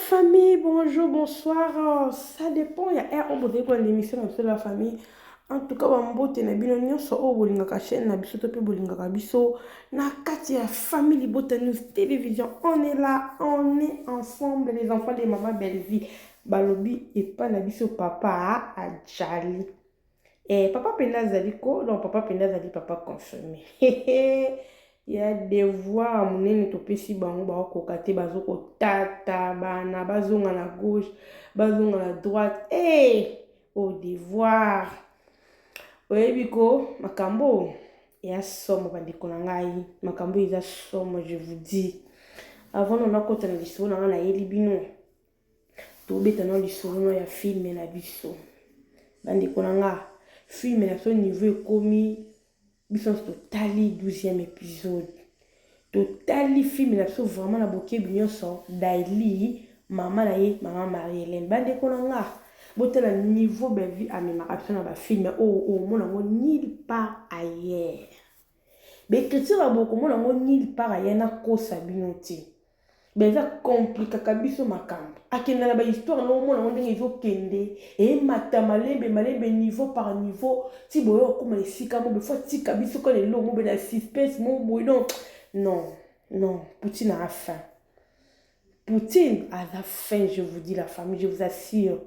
famille, bonjour, bonsoir. Ça dépend. Il y a un on peut l'émission de la famille. En tout cas, on peut tenir bien union sur au bolinga chaîne na biso to pe bolinga biso na kati ya famille Botanus télévision. On est là, on est ensemble les enfants de maman Belvi. Balobi et pas na biso papa a Jali. Et papa Penda Zaliko, donc papa Penda Zali papa confirmé. Il y a des voix à mon nez, si bango ba kokate bazoko tata bana bazonga na gauche, bazonga na droite. Eh, au devoir. Oyebiko makambo ya somo bandeko na ngai, makambo eza somo je vous dis. Avant on a kota na lisolo na yeli bino. To beta na lisolo ya film na biso. Bandeko na nga, film na so niveau ekomi biso totali 12e épisode. Totali film na so vraiment na boke binyoso daily maman na ye maman Marie-Hélène. Bandeko na nga, botela niveau Belvi amema apsona ba film o mona ngo nulle part ailleurs. Be écriture boko mona ngo nulle part ailleurs na kosa binoti. Beza compliqué kabiso makambo. Akenda na ba histoire no mona ngo ndenge ezokende e mata malembe niveau par niveau ti boyo ko malesika mo be faut ti kabiso ko le lo mo be na suspense mo boyo non Poutine a faim. Poutine a la faim, je vous dis la famille, je vous assure.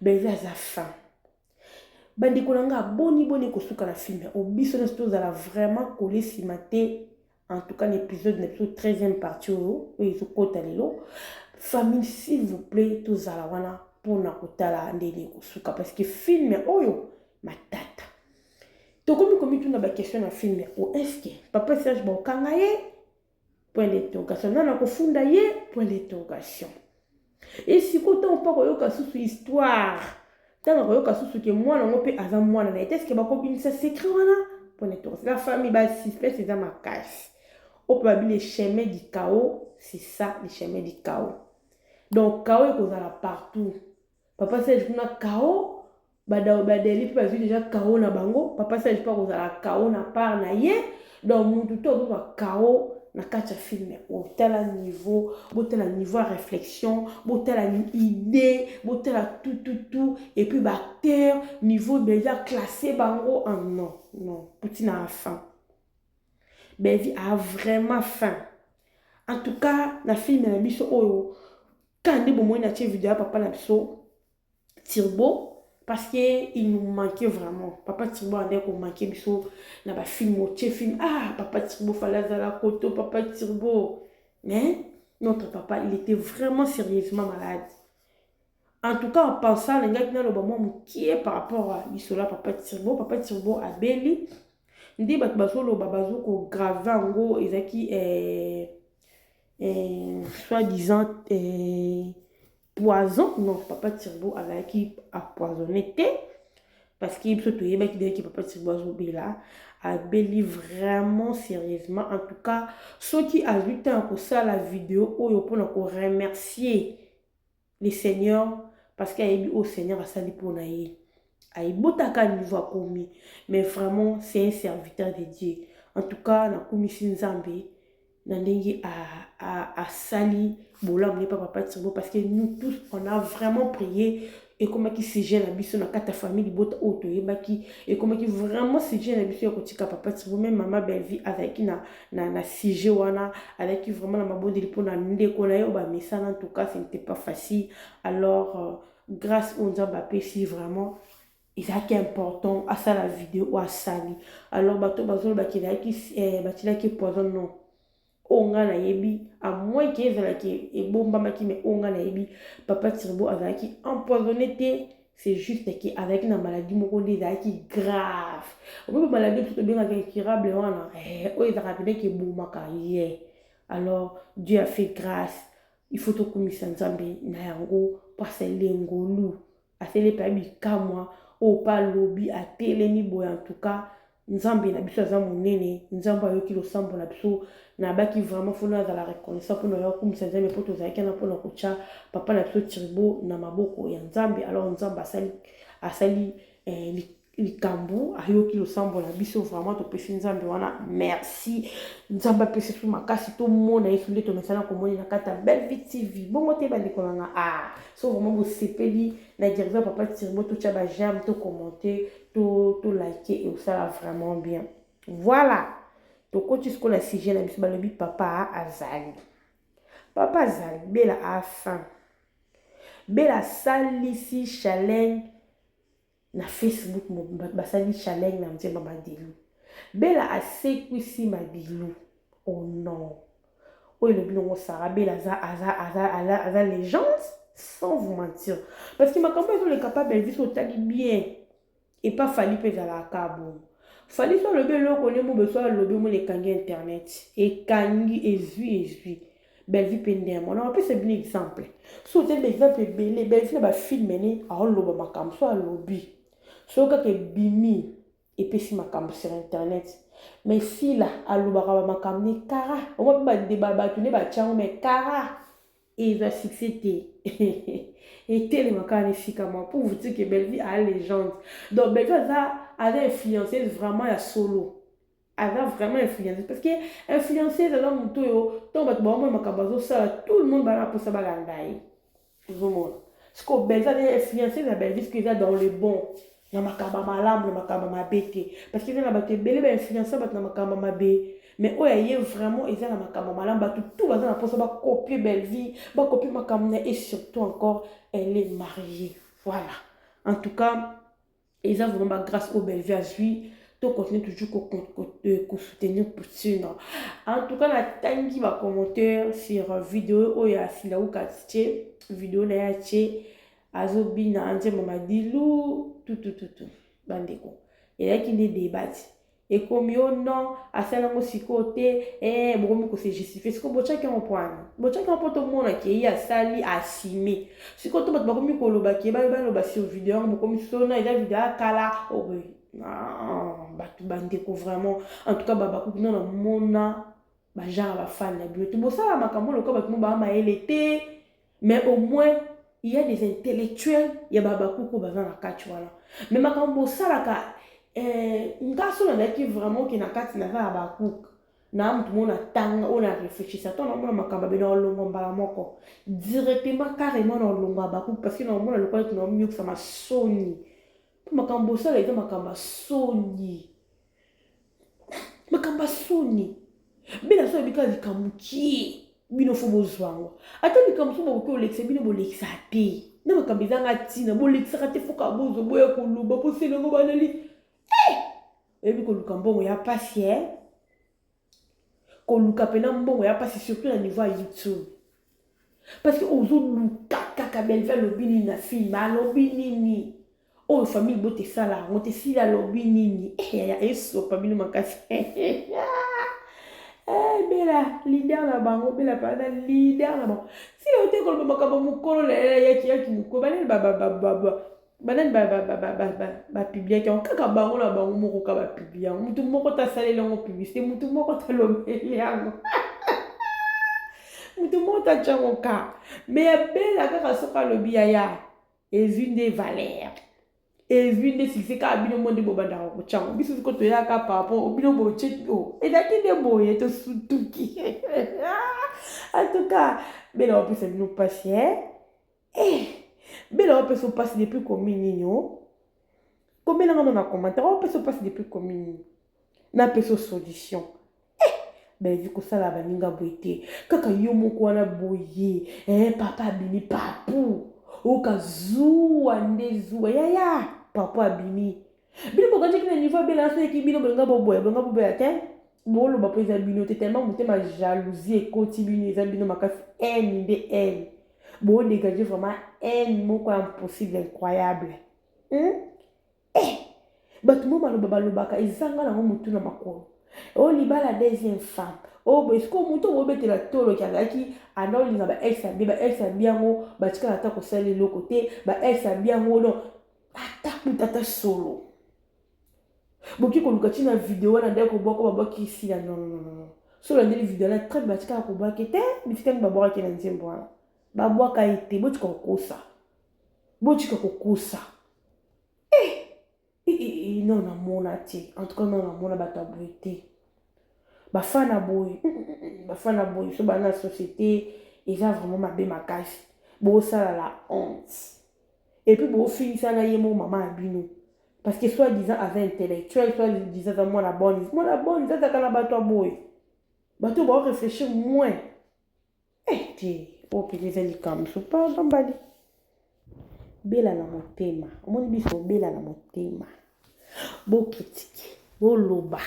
Beza a faim. Bandeko nanga boni kosuka na film. Obiso na sto za vraiment collé si maté. En tout cas, l'épisode 13e partie où ils ont côté lelo. Famille, s'il vous plaît, tous à la wana pour na kotala ndeli kosuka parce que film oyo matata. To comme tu na ba question na film o est-ce que papa Serge ba okanga ye point d'interrogation na ko funda ye point d'interrogation. Et si koto on pas koyoka susu histoire. Tant koyoka susu que moi na ngope aza mwana na est-ce que ba ko binisa secret wana point d'interrogation. La famille ba suspect c'est dans ma casse. Au probable les chemins du chaos, c'est ça, les chemins du chaos. Donc, chaos est causé partout. Papa sait que na chaos, badeli puis bazu déjà chaos na bango. Papa sait pas causé la chaos na part na ye. Donc, mon tout tout chaos na kacha film au tel niveau réflexion, au tel idée, au tel tout et puis bactère niveau déjà classé bango en non, Poutine a faim. Belvi a vraiment faim. En tout cas, la film na biso oyo quand on bon na vidéo papa na biso Turbo parce que il nous manquait vraiment. Papa Turbo a ko manquer biso na ba film film papa Turbo fallait la koto papa Turbo. Mais notre papa, il était vraiment sérieusement malade. En tout cas, en pensant les gars qui n'ont pas qui est par rapport à biso là papa Turbo a belli. Ndi bat basolo babazo ko grave ngo ezaki soi-disant poison. Non, papa Turbo azaki empoisonné parce qu'il se toyé ba ki papa Turbo azobela a beli vraiment sérieusement. En tout cas, ceux qui ajoutent encore ça la vidéo oyo pour nous remercier les seigneurs parce qu'il y a au Seigneur à sali pour naïe. Aïbotaka niveau a commis, mais vraiment c'est un serviteur de Dieu. En tout cas, na commission Nzambe, na ndenge a sali bola pas papa Turbo parce que nous tous on a vraiment prié et comment qui se gêne la biso na kata famille bota auto et comment qui vraiment se gêne la biso ko tika papa Turbo même maman Belvi avec na sujet wana avec vraiment na mabonde pour na ndeko na yo ba message en tout cas ce n'était pas facile. Alors grâce au Nzambe si vraiment c'est important à ça la vidéo ou à sali. Alors bato bazolo bakila qui poison non. Onga na yebi à moins que ezala ki e bomba maki mais onga na yebi papa Turbo azaki empoisonné c'est juste que avec une maladie moko qui grave. On peut maladie tout bien incurable wana o ezaka peut-être que bomaka ye. Alors Dieu a fait grâce. Il faut to komisa Nzambe na yango parce l'engolu. Asele pa bi kamwa o pa lobby a telemi boy en tout cas Nzambe na biso za monene Nzambe ayoki lo sambo na biso na baki vraiment fona za la reconnaissance pour nous comme ça Nzambe poto za kana pour nous kocha papa na biso Turbo na maboko ya Nzambe. Alors Nzambe asali likambo ayoki losambo na biso vraiment topesi nzambe wana merci nzambe apesi biso makasi tomona yesu nde tomesana komoni na kati ya Belle Vie TV bongo te bandeko nanga so vraiment bosepeli na dirigea papa Tirbo totya bajame tokommente tolike et osala vraiment bien voilà tokoti sikoyo na sujet na biso balobi papa azali Bella afin Bella asalisi challenge na Facebook basali challenge na mzemba madilu Bella asekwisi madilu oh non oyo elobi nongo Sarah Bella aza légende sans vous mentir parce que makambo ezoleka pa Belle Vie otali bien et pas fali mpe ezalaka bon fali so alobi eloko nde mo beso alobi mo ekangi internet ekangi ezwi Belle Vie mpe ndemo na bapesa bino exemple so otali baexemple ebele Belle Vie na bafilme ene aoloba makambo so alobi so kaka ebimi epesi makambo sur internet mais si là alobaka bamakambo ne kara omwa mpe badeba bato nde batiango mais kara eza succès te etelemaka na efikama pour vous dire que Belle Vie a légende donc Belle Vie aza influenceuse vraiment ya solo aza vraiment influenceuse parce que influenceuse aza moto oyo ntango bato bamoi makambo azosala tout le monde bana mposa balanda ye ozomona siko Belle Vie aza influenceuse ya Belle Vie siko eza dans le bon na makambo malamu na makambo mabe te parce que eza na bato ebele bainfluencer bato na makambo mabe mais oyo aye vraiment eza na makambo malamu bato tout baza na mposa bakopie Belle Vie bakopie makambo na et surtout encore elle est mariée voilà en tout cas eza vraiment grâce au Belle Vie azwi to continue toujours soutenir Poutine en tout cas natangi ba commentaire sur vidéo oyo asila ukatie vidéo na ya tie azobina nzembo madilu tout bandeko ezalaki nde debate ekomi o non asalango sikoyo te bokomi kose justifie sikoyo botyaki yango mpo tomonaki ye asali asime sikoyo to bato bakomi kolobaki baloba sur video yango bokomi sona eza video akala bato bandeko vraiment en tout cas babakuki nona mona bagenre bafani na bino te bosala makambo lokola bato mo bamayele te mais au moins il y a des intellectuels ya babakuku baza na kati wana mais makambo osalaka ngaso nazalaki vraiment ke na kati naza ya bakuku na mutu mo natanga oyo na réfléchisa to naomona makambo abe na olongo mbala moko directement carrément na olongo ya bakuku parce que naomona lokola ti naomiyokisa masoni mpo makambo osala eza makambo asoni bena so ebika likamukie bino fo bozwango ata likambo so bokoki olekisa bino bolekisa te na makambo ezanga ntina bolekisaka te foka bozo boya koluba poselengo banali eyebi koluka mbongo ya pasi koluka mpena mbongo ya pasi surtout na niveau ya YouTube parce que ozoluka kaka Belle Vie alobi nini na filme alobi nini oyo famille botesala yango te sili alobi nini ya esopa bino makasi Bella leader na bango Bella pada leader na bango si ote koloba makambo mokolo na yaki mokolo banani bapibliaki yango kaka bango na bango moko ka bapibli yango mutu moko tasaleli yango publicité mutu moko talobeli yango mutu moko tatya yango ka mais ya Bella kaka soki alobi yaya ezwi nde valeur ezwi nde succès kaka bino mo nde bobandaka kotya yango biso siko toyaka papa bino botye ezalaki nde boye tosutuki en tout cas Bella bapesa bino mpasi Bella bapesa mpasi depuis komi nini komelanga no na commentaire bapesa mpasi depuis komi nini napesa solution Belle Vie kosala baninga boye te kaka yo moko wana boye papa abimi papu okazuwa nde zuwa yaya papa abimi bino bokanjaki na niveau Bella so eki bino bolinga boboya te boloba mpo eza bino te tellement motema jalousie ekoti bino eza bino makasi haine nde haine bodégage vraiment haine moko impossible incroyable bato mo balobaka ezanga nango motu na makolo oyo libala deuxième femme esiko motu obetela toloki azalaki anda olinga baex abi yango batikala ata kosala eloko te baex abi yango no ata mutata solo boki koluka ntina video wana nde kobwaka babwaki esila non solo ndeli video wana très batikala kobwaki te bisikani babwakaki na nzembo wana babwaka ete botika kokosa non na mona te en tout cas non na mona bato aboye te bafana boye bafana boye so bana société eza vraiment mabe makasi bosala la honte et puis bofingisa na ye mo mama ya bino parce que soit disant aza intellectuel soit disant aza mwana bonne azaka na bato aboye bato baorefléchir moins te po pene eza likambo so pa bambali bela na motema omoni biso bela na motema bokritike boloba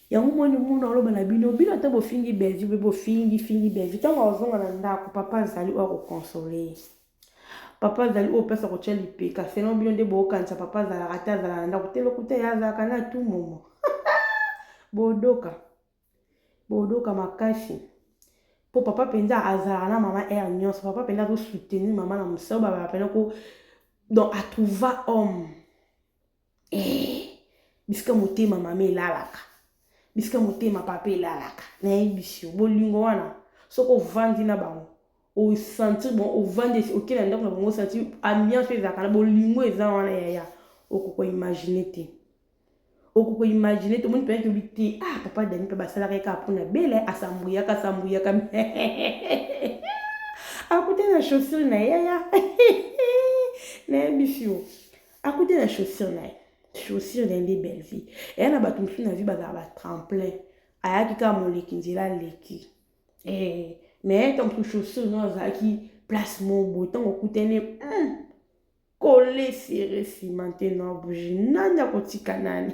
yango moni muna oloba na bino bino ata bofingi belgi mpe bofingi belgi ntango azonga na ndako papa azali oyo akokonsole papa azali oyo opesa kotya lipeka selon bino nde bookanisa papa azalaka te azala na ndako te lokuta ye azalaka na tout moment bodoka makasi po papa mpenza azalaka na mama ere nyonso papa mpenza azosoutenir mama na mosao babala pena ko donc atrouva homme bisika motema mama elalaka bisika motema papa elalaka nayebisi yo bolingo wana soki ovandi na bango osentir bon ovandi okela ndako na bango osentir ambiance ezalaka na bolingo eza wana yaya okokoimagine te okokoimagine te omoni mpenza tobi te papa dani mpe basalaka eka mpona bele asambuyaka akute na chaussure na yaya nayebisi yo akute na chaussure na ye chaussure na nde belle vie eya na bato mosusu na vie bazala batremplin ayaki kaka moleki nzela aleki mais ntango mosusu chaussure no azalaki place mobo ntango okutani kole sere cimenté no bougie nani akotika nani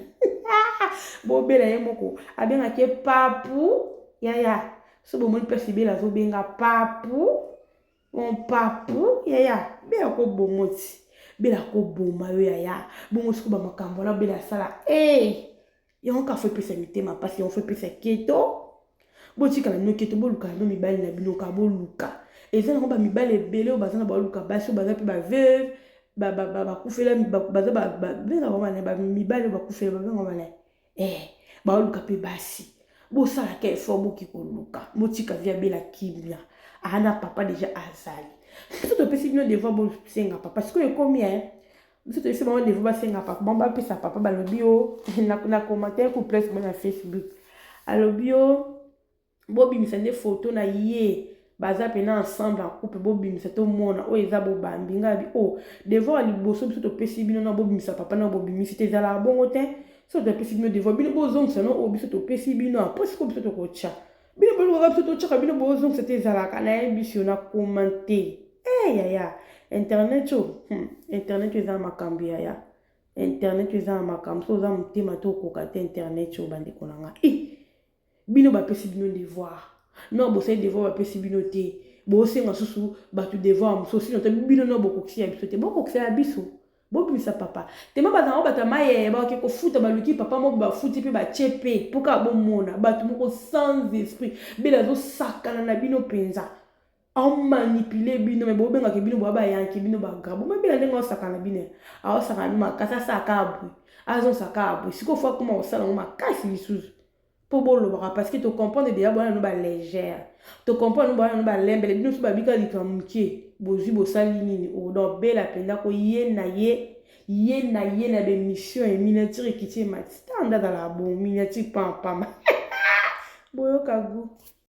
bobela ye moko abengaki papu yaya so bomoni mpesi bela azobenga papu papu yaya bela kobomoti bela koboma yo yaya bongo siko bamakambo wana bela asala yango ka fo epesa mitema mpasi yango fo epesa keto botikala bino keto boluka no mibali na bino ka boluka eza nango bamibali ebele oyo baza na baluka basi oyo baza mpe baveuve bakufela baza babenga bamana bamibali oyo bakufela babenga bamana baoluka mpe basi bosalaka effort boki koluka botika via bela kimia ana papa deja azali biso topesi bino devoir bosenga papa sikoyo ekomi biso toyesi bango devoir basenga papa bango bapesa papa balobi yo na commentaire ku place mo na Facebook alobi yo bobimisa nde photo na ye baza pena ensemble en couple bobimisa tomona oyo eza bobambi ngai bi devoir liboso biso topesi bino na bobimisa papa na bobimisi te ezalaka bongo te so topesi bino devoir bino bozongisa no oyo biso topesi bino apo siko biso tokotya bino bolukaka biso totyaka bino bozongisa te ezalaka nayebisi yo na commentaire yaya internet oyo eza na makambo yaya internet eza na makambo so oza motema to okoka te internet oyo bandeko na nga bino bapesi bino devoir non bosali devoir bapesi bino te bosenga susu bato devoir mosusu sino te bino no bokokisi ya biso te bokokisa ya biso bobimisa papa tema bazango bato mayeye bakoki kofuta baluki papa moko bafuti mpe batie mpe mpo kaka bomona bato moko sans esprit bela azosakana na bino mpenza amanipule bino me bobengaki bino boya bayanki bino bagrabo mabela ndenge aosakana bino aosakana bino makasi asaka abwi azosaka abwi sikoyo fo akoma kosala ngo makasi lisusu po bolobaka parce que tocomprendre deja bwana no balégère tocomprendre no bwana no balembele bino so babika likambo mokie bozwi bosali nini donc bela mpenza ko ye na bemission ya miniature ekiti emati tanda azala bon miniature pampama boyoka gu